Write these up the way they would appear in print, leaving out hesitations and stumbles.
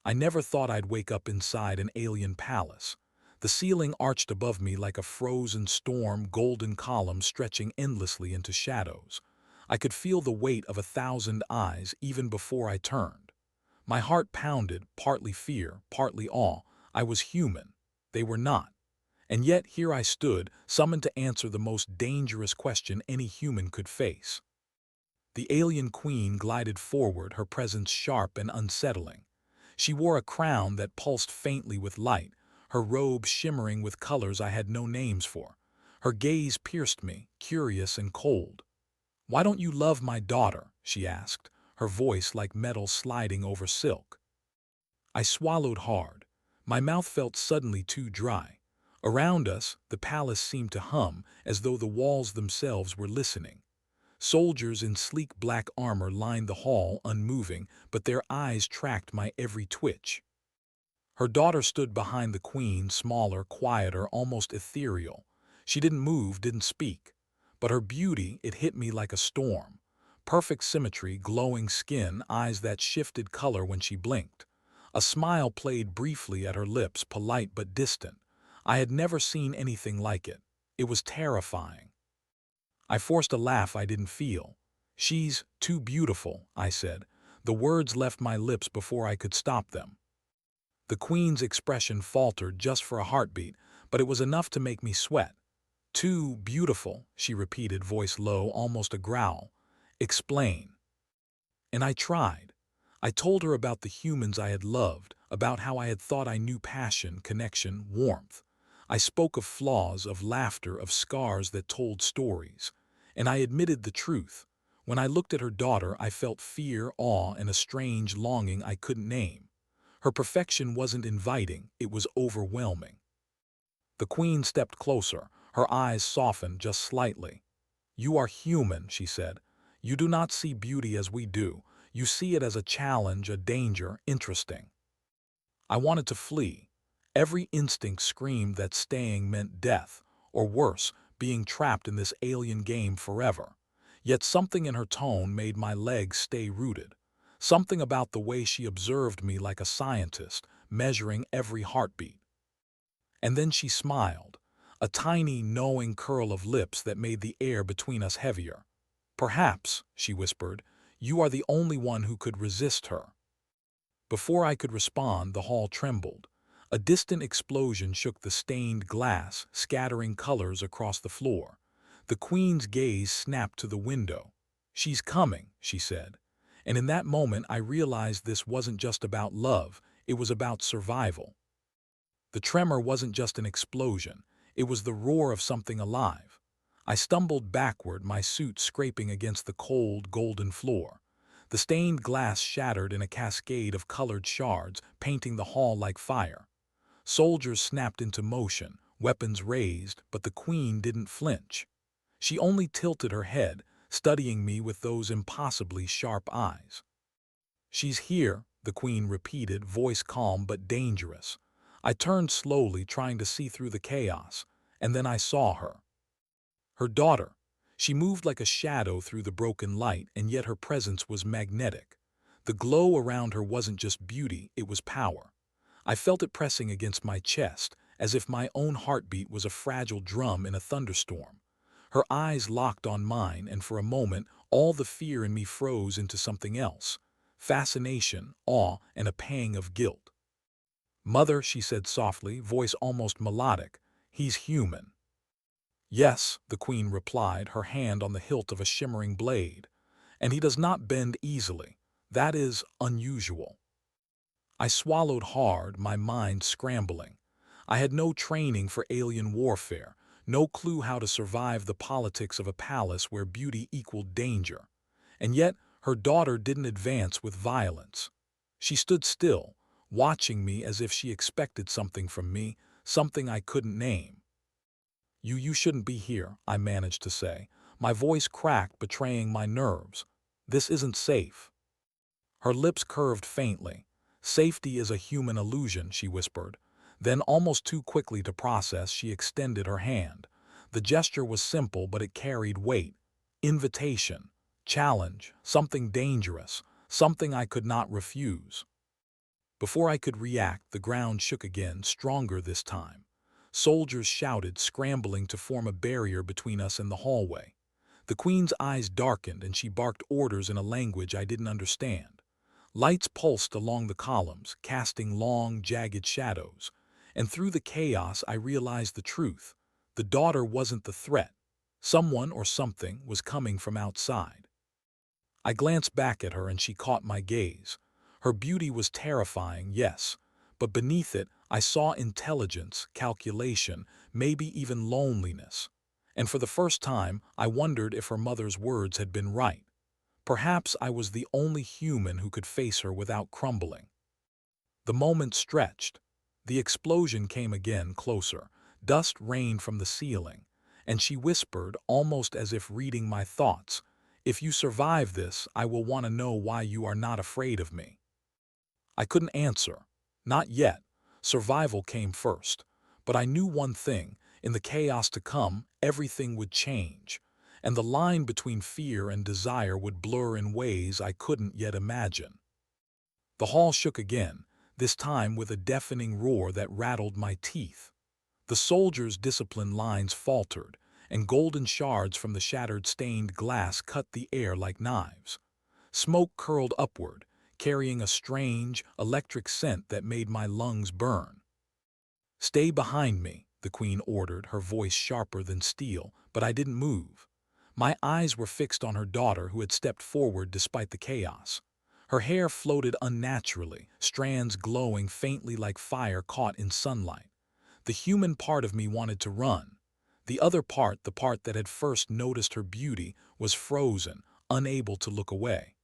I never thought I'd wake up inside an alien palace. The ceiling arched above me like a frozen storm, golden columns stretching endlessly into shadows. I could feel the weight of 1,000 eyes even before I turned. My heart pounded, partly fear, partly awe. I was human. They were not. And yet here I stood, summoned to answer the most dangerous question any human could face. The alien queen glided forward, her presence sharp and unsettling. She wore a crown that pulsed faintly with light, her robe shimmering with colors I had no names for. Her gaze pierced me, curious and cold. "Why don't you love my daughter?" she asked, her voice like metal sliding over silk. I swallowed hard. My mouth felt suddenly too dry. Around us, the palace seemed to hum, as though the walls themselves were listening. Soldiers in sleek black armor lined the hall, unmoving, but their eyes tracked my every twitch. Her daughter stood behind the queen, smaller, quieter, almost ethereal. She didn't move, didn't speak. But her beauty, it hit me like a storm. Perfect symmetry, glowing skin, eyes that shifted color when she blinked. A smile played briefly at her lips, polite but distant. I had never seen anything like it. It was terrifying. I forced a laugh I didn't feel. "She's too beautiful," I said. The words left my lips before I could stop them. The queen's expression faltered just for a heartbeat, but it was enough to make me sweat. "Too beautiful," she repeated, voice low, almost a growl. "Explain." And I tried. I told her about the humans I had loved, about how I had thought I knew passion, connection, warmth. I spoke of flaws, of laughter, of scars that told stories. And I admitted the truth. When I looked at her daughter, I felt fear, awe, and a strange longing I couldn't name. Her perfection wasn't inviting, it was overwhelming. The queen stepped closer, her eyes softened just slightly. "You are human," she said. "You do not see beauty as we do. You see it as a challenge, a danger, interesting." I wanted to flee. Every instinct screamed that staying meant death, or worse, being trapped in this alien game forever. Yet something in her tone made my legs stay rooted. Something about the way she observed me like a scientist, measuring every heartbeat. And then she smiled, a tiny, knowing curl of lips that made the air between us heavier. "Perhaps," she whispered, "you are the only one who could resist her." Before I could respond, the hall trembled. A distant explosion shook the stained glass, scattering colors across the floor. The queen's gaze snapped to the window. "She's coming," she said. And in that moment I realized this wasn't just about love, it was about survival. The tremor wasn't just an explosion, it was the roar of something alive. I stumbled backward, my suit scraping against the cold, golden floor. The stained glass shattered in a cascade of colored shards, painting the hall like fire. Soldiers snapped into motion, weapons raised, but the queen didn't flinch. She only tilted her head, studying me with those impossibly sharp eyes. "She's here," the queen repeated, voice calm but dangerous. I turned slowly, trying to see through the chaos, and then I saw her. Her daughter. She moved like a shadow through the broken light, and yet her presence was magnetic. The glow around her wasn't just beauty, it was power. I felt it pressing against my chest, as if my own heartbeat was a fragile drum in a thunderstorm. Her eyes locked on mine, and for a moment, all the fear in me froze into something else. Fascination, awe, and a pang of guilt. "Mother," she said softly, voice almost melodic, "he's human." "Yes," the queen replied, her hand on the hilt of a shimmering blade. "And he does not bend easily. That is unusual." I swallowed hard, my mind scrambling. I had no training for alien warfare, no clue how to survive the politics of a palace where beauty equaled danger. And yet, her daughter didn't advance with violence. She stood still, watching me as if she expected something from me, something I couldn't name. You shouldn't be here," I managed to say, my voice cracked, betraying my nerves. "This isn't safe." Her lips curved faintly. "Safety is a human illusion," she whispered. Then, almost too quickly to process, she extended her hand. The gesture was simple, but it carried weight. Invitation, challenge, something dangerous, something I could not refuse. Before I could react, the ground shook again, stronger this time. Soldiers shouted, scrambling to form a barrier between us and the hallway. The Queen's eyes darkened and she barked orders in a language I didn't understand. Lights pulsed along the columns, casting long, jagged shadows. And through the chaos I realized the truth. The daughter wasn't the threat. Someone or something was coming from outside. I glanced back at her and she caught my gaze. Her beauty was terrifying, yes, but beneath it I saw intelligence, calculation, maybe even loneliness. And for the first time, I wondered if her mother's words had been right. Perhaps I was the only human who could face her without crumbling. The moment stretched. The explosion came again, closer. Dust rained from the ceiling, and she whispered, almost as if reading my thoughts, "If you survive this, I will want to know why you are not afraid of me." I couldn't answer. Not yet. Survival came first. But I knew one thing. In the chaos to come, everything would change. And the line between fear and desire would blur in ways I couldn't yet imagine. The hall shook again, this time with a deafening roar that rattled my teeth. The soldiers' disciplined lines faltered, and golden shards from the shattered stained glass cut the air like knives. Smoke curled upward, carrying a strange, electric scent that made my lungs burn. "Stay behind me," the Queen ordered, her voice sharper than steel, but I didn't move. My eyes were fixed on her daughter, who had stepped forward despite the chaos. Her hair floated unnaturally, strands glowing faintly like fire caught in sunlight. The human part of me wanted to run. The other part, the part that had first noticed her beauty, was frozen, unable to look away.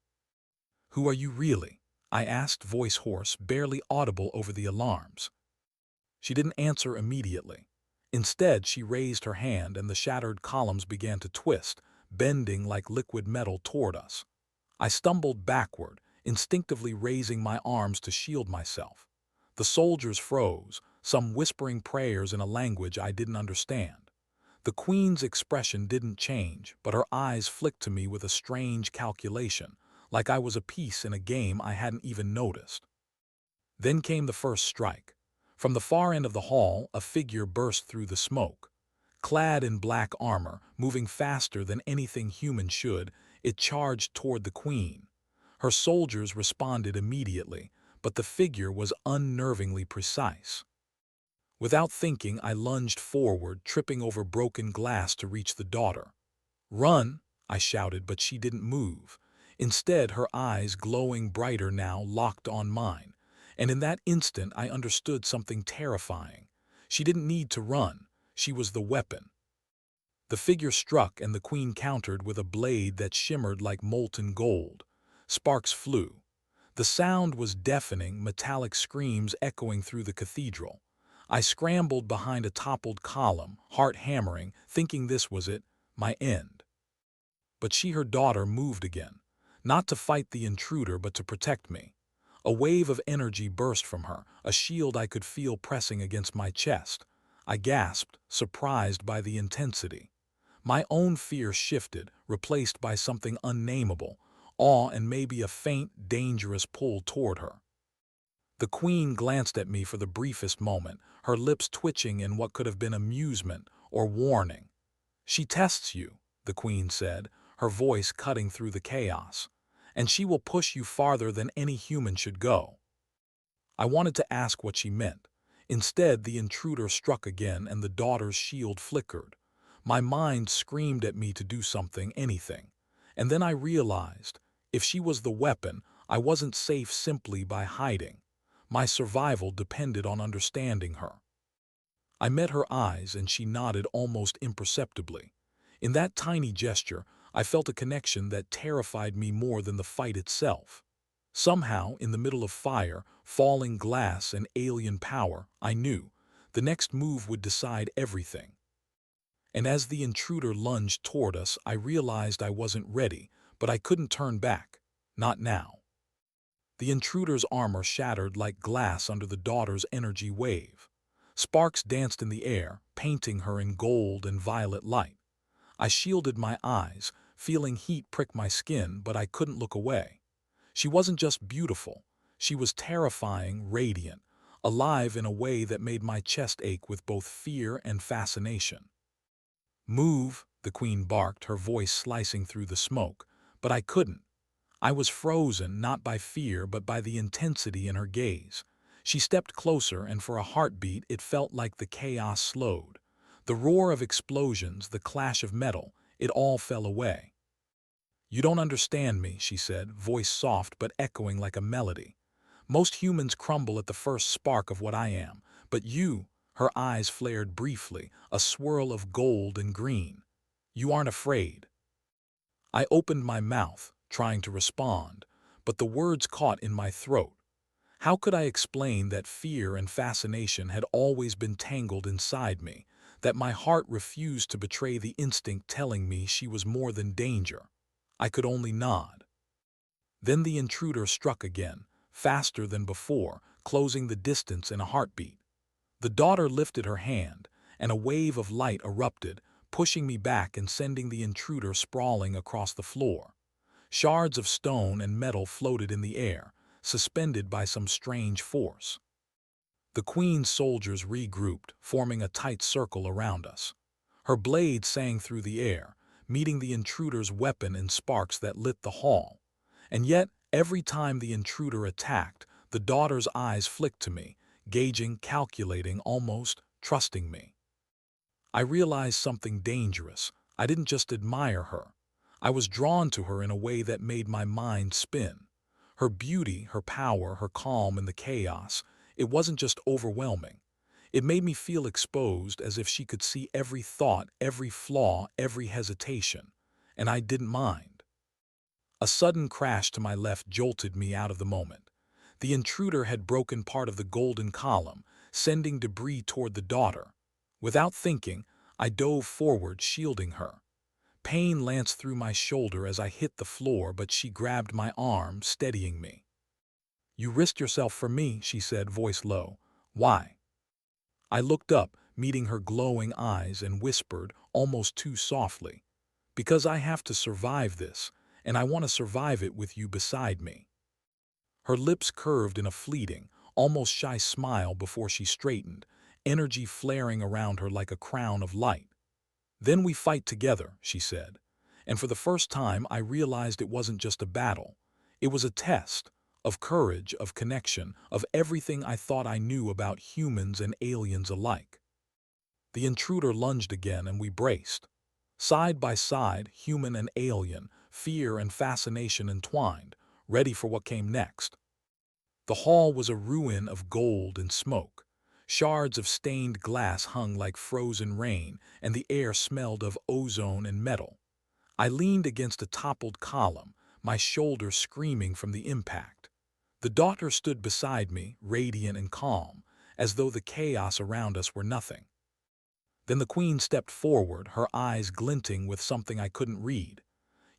"Who are you really?" I asked, voice hoarse, barely audible over the alarms. She didn't answer immediately. Instead, she raised her hand and the shattered columns began to twist, bending like liquid metal toward us. I stumbled backward, instinctively raising my arms to shield myself. The soldiers froze, some whispering prayers in a language I didn't understand. The Queen's expression didn't change, but her eyes flicked to me with a strange calculation, like I was a piece in a game I hadn't even noticed. Then came the first strike. From the far end of the hall, a figure burst through the smoke. Clad in black armor, moving faster than anything human should, it charged toward the Queen. Her soldiers responded immediately, but the figure was unnervingly precise. Without thinking, I lunged forward, tripping over broken glass to reach the daughter. "Run!" I shouted, but she didn't move. Instead, her eyes, glowing brighter now, locked on mine. And in that instant, I understood something terrifying. She didn't need to run. She was the weapon. The figure struck, and the Queen countered with a blade that shimmered like molten gold. Sparks flew. The sound was deafening, metallic screams echoing through the cathedral. I scrambled behind a toppled column, heart hammering, thinking this was it, my end. But she, her daughter, moved again. Not to fight the intruder, but to protect me. A wave of energy burst from her, a shield I could feel pressing against my chest. I gasped, surprised by the intensity. My own fear shifted, replaced by something unnameable, awe and maybe a faint, dangerous pull toward her. The Queen glanced at me for the briefest moment, her lips twitching in what could have been amusement or warning. "She tests you," the Queen said, her voice cutting through the chaos. "And she will push you farther than any human should go." I wanted to ask what she meant. Instead, the intruder struck again and the daughter's shield flickered. My mind screamed at me to do something, anything. And then I realized, if she was the weapon, I wasn't safe simply by hiding. My survival depended on understanding her. I met her eyes and she nodded almost imperceptibly. In that tiny gesture, I felt a connection that terrified me more than the fight itself. Somehow, in the middle of fire, falling glass, and alien power, I knew the next move would decide everything. And as the intruder lunged toward us, I realized I wasn't ready, but I couldn't turn back. Not now. The intruder's armor shattered like glass under the daughter's energy wave. Sparks danced in the air, painting her in gold and violet light. I shielded my eyes, feeling heat prick my skin, but I couldn't look away. She wasn't just beautiful. She was terrifying, radiant, alive in a way that made my chest ache with both fear and fascination. "Move," the queen barked, her voice slicing through the smoke, but I couldn't. I was frozen not by fear but by the intensity in her gaze. She stepped closer, and for a heartbeat it felt like the chaos slowed. The roar of explosions, the clash of metal, it all fell away. "You don't understand me," she said, voice soft but echoing like a melody. "Most humans crumble at the first spark of what I am, but you—" Her eyes flared briefly, a swirl of gold and green. "You aren't afraid." I opened my mouth, trying to respond, but the words caught in my throat. How could I explain that fear and fascination had always been tangled inside me, that my heart refused to betray the instinct telling me she was more than danger? I could only nod. Then the intruder struck again, faster than before, closing the distance in a heartbeat. The daughter lifted her hand, and a wave of light erupted, pushing me back and sending the intruder sprawling across the floor. Shards of stone and metal floated in the air, suspended by some strange force. The queen's soldiers regrouped, forming a tight circle around us. Her blade sang through the air, meeting the intruder's weapon in sparks that lit the hall. And yet, every time the intruder attacked, the daughter's eyes flicked to me, gauging, calculating, almost trusting me. I realized something dangerous. I didn't just admire her. I was drawn to her in a way that made my mind spin. Her beauty, her power, her calm in the chaos, it wasn't just overwhelming. It made me feel exposed, as if she could see every thought, every flaw, every hesitation. And I didn't mind. A sudden crash to my left jolted me out of the moment. The intruder had broken part of the golden column, sending debris toward the daughter. Without thinking, I dove forward, shielding her. Pain lanced through my shoulder as I hit the floor, but she grabbed my arm, steadying me. "You risked yourself for me," she said, voice low. "Why?" I looked up, meeting her glowing eyes, and whispered, almost too softly, "Because I have to survive this, and I want to survive it with you beside me." Her lips curved in a fleeting, almost shy smile before she straightened, energy flaring around her like a crown of light. "Then we fight together," she said. And for the first time I realized it wasn't just a battle. It was a test of courage, of connection, of everything I thought I knew about humans and aliens alike. The intruder lunged again, and we braced. Side by side, human and alien, fear and fascination entwined, ready for what came next. The hall was a ruin of gold and smoke. Shards of stained glass hung like frozen rain, and the air smelled of ozone and metal. I leaned against a toppled column, my shoulder screaming from the impact. The daughter stood beside me, radiant and calm, as though the chaos around us were nothing. Then the queen stepped forward, her eyes glinting with something I couldn't read.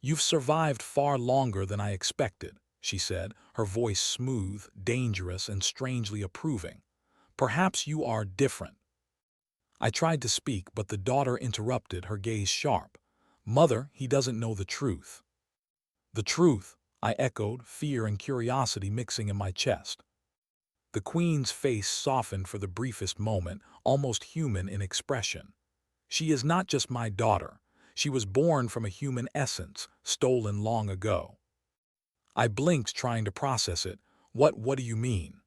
"You've survived far longer than I expected," she said, her voice smooth, dangerous, and strangely approving. "Perhaps you are different." I tried to speak, but the daughter interrupted, her gaze sharp. "Mother, he doesn't know the truth." "The truth?" I echoed, fear and curiosity mixing in my chest. The queen's face softened for the briefest moment, almost human in expression. "She is not just my daughter. She was born from a human essence, stolen long ago." I blinked, trying to process it. What do you mean?"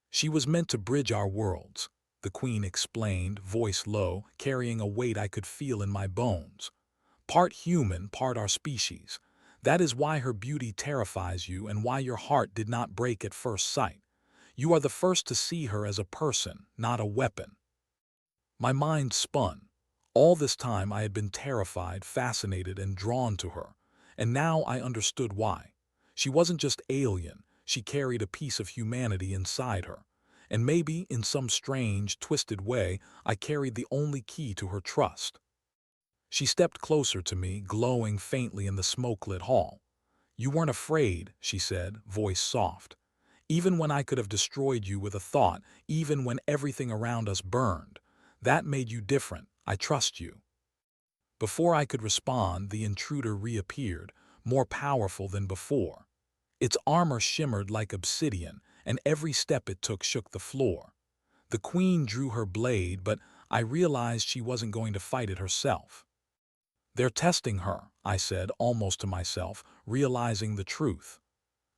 "She was meant to bridge our worlds," the queen explained, voice low, carrying a weight I could feel in my bones. "Part human, part our species. That is why her beauty terrifies you and why your heart did not break at first sight. You are the first to see her as a person, not a weapon." My mind spun. All this time I had been terrified, fascinated, and drawn to her, and now I understood why. She wasn't just alien, she carried a piece of humanity inside her. And maybe, in some strange, twisted way, I carried the only key to her trust. She stepped closer to me, glowing faintly in the smoke-lit hall. "You weren't afraid," she said, voice soft. "Even when I could have destroyed you with a thought, even when everything around us burned. That made you different. I trust you." Before I could respond, the intruder reappeared, more powerful than before. Its armor shimmered like obsidian, and every step it took shook the floor. The queen drew her blade, but I realized she wasn't going to fight it herself. "They're testing her," I said, almost to myself, realizing the truth.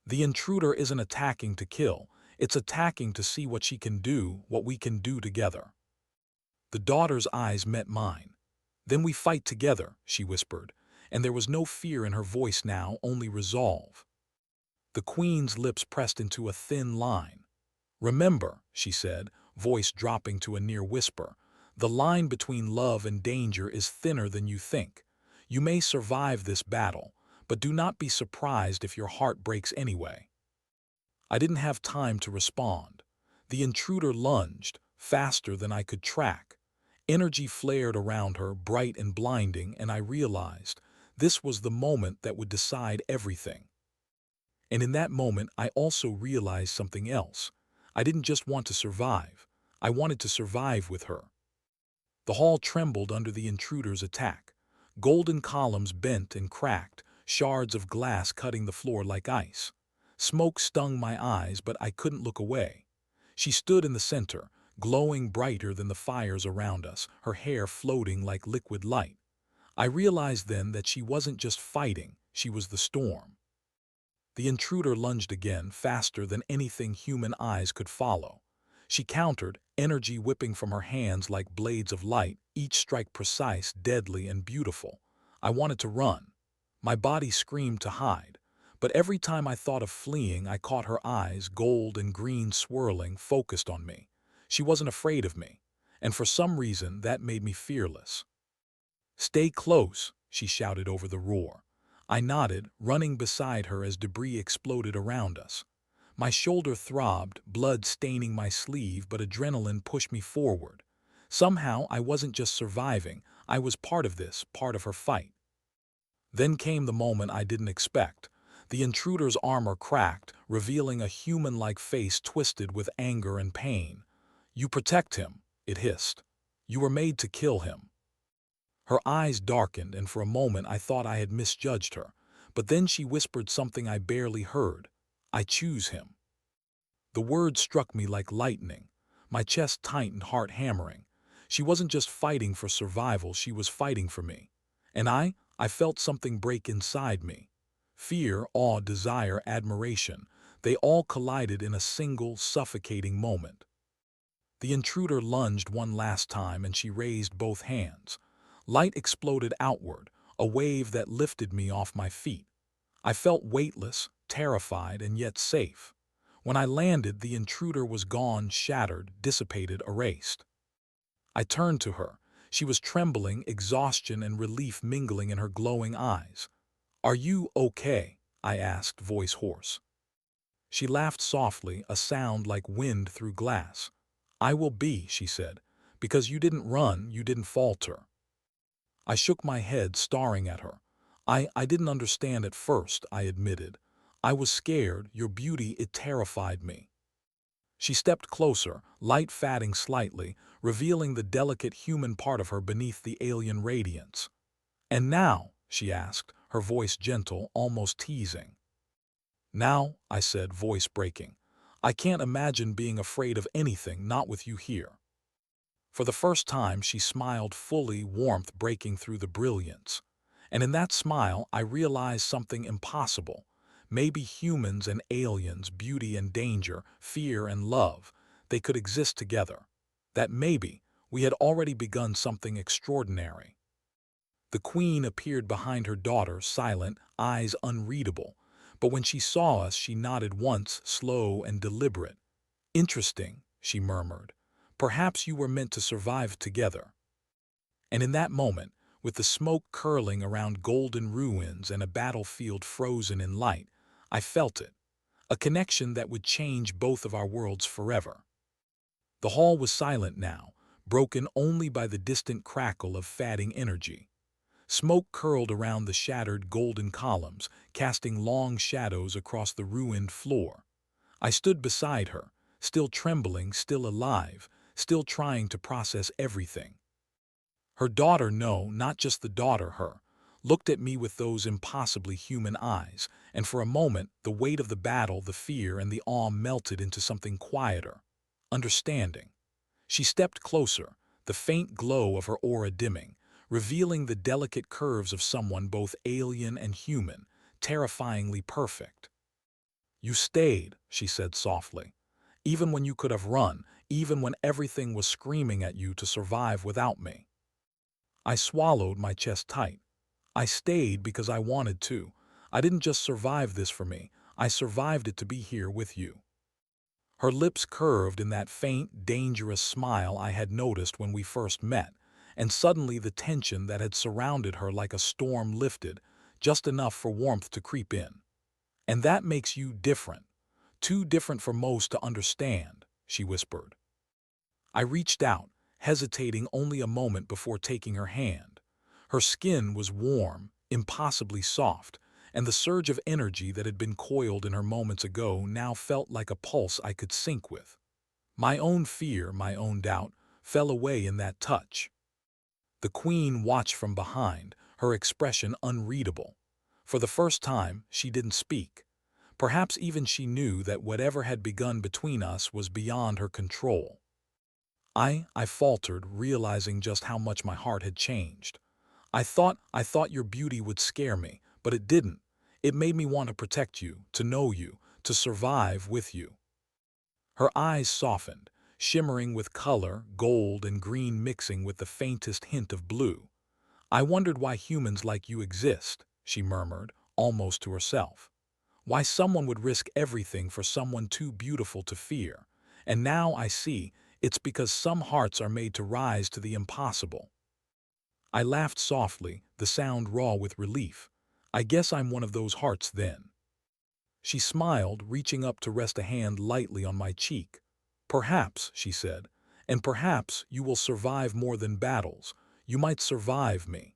"The intruder isn't attacking to kill, it's attacking to see what she can do, what we can do together." The daughter's eyes met mine. "Then we fight together," she whispered, and there was no fear in her voice now, only resolve. The queen's lips pressed into a thin line. "Remember," she said, voice dropping to a near whisper, "the line between love and danger is thinner than you think. You may survive this battle, but do not be surprised if your heart breaks anyway." I didn't have time to respond. The intruder lunged, faster than I could track. Energy flared around her, bright and blinding, and I realized this was the moment that would decide everything. And in that moment, I also realized something else. I didn't just want to survive. I wanted to survive with her. The hall trembled under the intruder's attack. Golden columns bent and cracked, shards of glass cutting the floor like ice. Smoke stung my eyes, but I couldn't look away. She stood in the center, glowing brighter than the fires around us, her hair floating like liquid light. I realized then that she wasn't just fighting, she was the storm. The intruder lunged again, faster than anything human eyes could follow. She countered, energy whipping from her hands like blades of light, each strike precise, deadly, and beautiful. I wanted to run. My body screamed to hide. But every time I thought of fleeing, I caught her eyes, gold and green swirling, focused on me. She wasn't afraid of me, and for some reason that made me fearless. "Stay close," she shouted over the roar. I nodded, running beside her as debris exploded around us. My shoulder throbbed, blood staining my sleeve, but adrenaline pushed me forward. Somehow I wasn't just surviving, I was part of this, part of her fight. Then came the moment I didn't expect. The intruder's armor cracked, revealing a human-like face twisted with anger and pain. "You protect him," it hissed. "You were made to kill him." Her eyes darkened, and for a moment I thought I had misjudged her. But then she whispered something I barely heard. "I choose him." The word struck me like lightning. My chest tightened, heart hammering. She wasn't just fighting for survival, she was fighting for me. And I felt something break inside me. Fear, awe, desire, admiration, they all collided in a single, suffocating moment. The intruder lunged one last time, and she raised both hands. Light exploded outward, a wave that lifted me off my feet. I felt weightless, terrified, and yet safe. When I landed, the intruder was gone, shattered, dissipated, erased. I turned to her. She was trembling, exhaustion and relief mingling in her glowing eyes. "Are you okay?" I asked, voice hoarse. She laughed softly, a sound like wind through glass. "I will be," she said, "because you didn't run, you didn't falter." I shook my head, staring at her. I didn't understand at first," I admitted. "I was scared, your beauty, it terrified me." She stepped closer, light fading slightly, revealing the delicate human part of her beneath the alien radiance. "And now?" she asked, her voice gentle, almost teasing. "Now," I said, voice breaking. "I can't imagine being afraid of anything, not with you here." For the first time she smiled fully, warmth breaking through the brilliance. And in that smile I realized something impossible. Maybe humans and aliens, beauty and danger, fear and love, they could exist together. That maybe we had already begun something extraordinary. The queen appeared behind her daughter, silent, eyes unreadable. But when she saw us, she nodded once, slow and deliberate. "Interesting," she murmured. "Perhaps you were meant to survive together." And in that moment, with the smoke curling around golden ruins and a battlefield frozen in light, I felt it. A connection that would change both of our worlds forever. The hall was silent now, broken only by the distant crackle of fading energy. Smoke curled around the shattered golden columns, casting long shadows across the ruined floor. I stood beside her, still trembling, still alive, still trying to process everything. Her daughter, no, not just the daughter, her, looked at me with those impossibly human eyes, and for a moment, the weight of the battle, the fear, and the awe melted into something quieter, understanding. She stepped closer, the faint glow of her aura dimming, revealing the delicate curves of someone both alien and human, terrifyingly perfect. "You stayed," she said softly, "even when you could have run, even when everything was screaming at you to survive without me." I swallowed, my chest tight. I stayed because I wanted to. I didn't just survive this for me, I survived it to be here with you. Her lips curved in that faint, dangerous smile I had noticed when we first met, and suddenly the tension that had surrounded her like a storm lifted, just enough for warmth to creep in. "And that makes you different. Too different for most to understand," she whispered. I reached out, hesitating only a moment before taking her hand. Her skin was warm, impossibly soft, and the surge of energy that had been coiled in her moments ago now felt like a pulse I could sync with. My own fear, my own doubt, fell away in that touch. The queen watched from behind, her expression unreadable. For the first time, she didn't speak. Perhaps even she knew that whatever had begun between us was beyond her control. I faltered, realizing just how much my heart had changed. I thought your beauty would scare me, but it didn't. It made me want to protect you, to know you, to survive with you." Her eyes softened, shimmering with color, gold and green mixing with the faintest hint of blue. "I wondered why humans like you exist," she murmured, almost to herself. "Why someone would risk everything for someone too beautiful to fear. And now I see, it's because some hearts are made to rise to the impossible." I laughed softly, the sound raw with relief. "I guess I'm one of those hearts then." She smiled, reaching up to rest a hand lightly on my cheek. "Perhaps," she said, "and perhaps you will survive more than battles. You might survive me."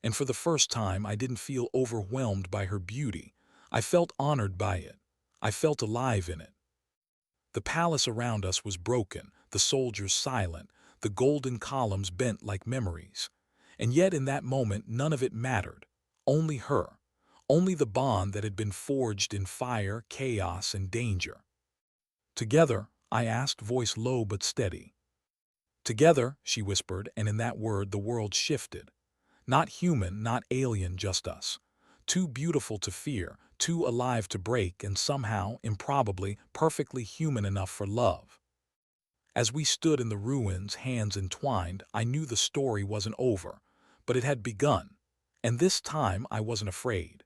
And for the first time, I didn't feel overwhelmed by her beauty. I felt honored by it. I felt alive in it. The palace around us was broken, the soldiers silent, the golden columns bent like memories. And yet in that moment none of it mattered. Only her. Only the bond that had been forged in fire, chaos, and danger. "Together?" I asked, voice low but steady. "Together," she whispered, and in that word the world shifted. Not human, not alien, just us. Too beautiful to fear, too alive to break, and somehow, improbably, perfectly human enough for love. As we stood in the ruins, hands entwined, I knew the story wasn't over, but it had begun. And this time I wasn't afraid.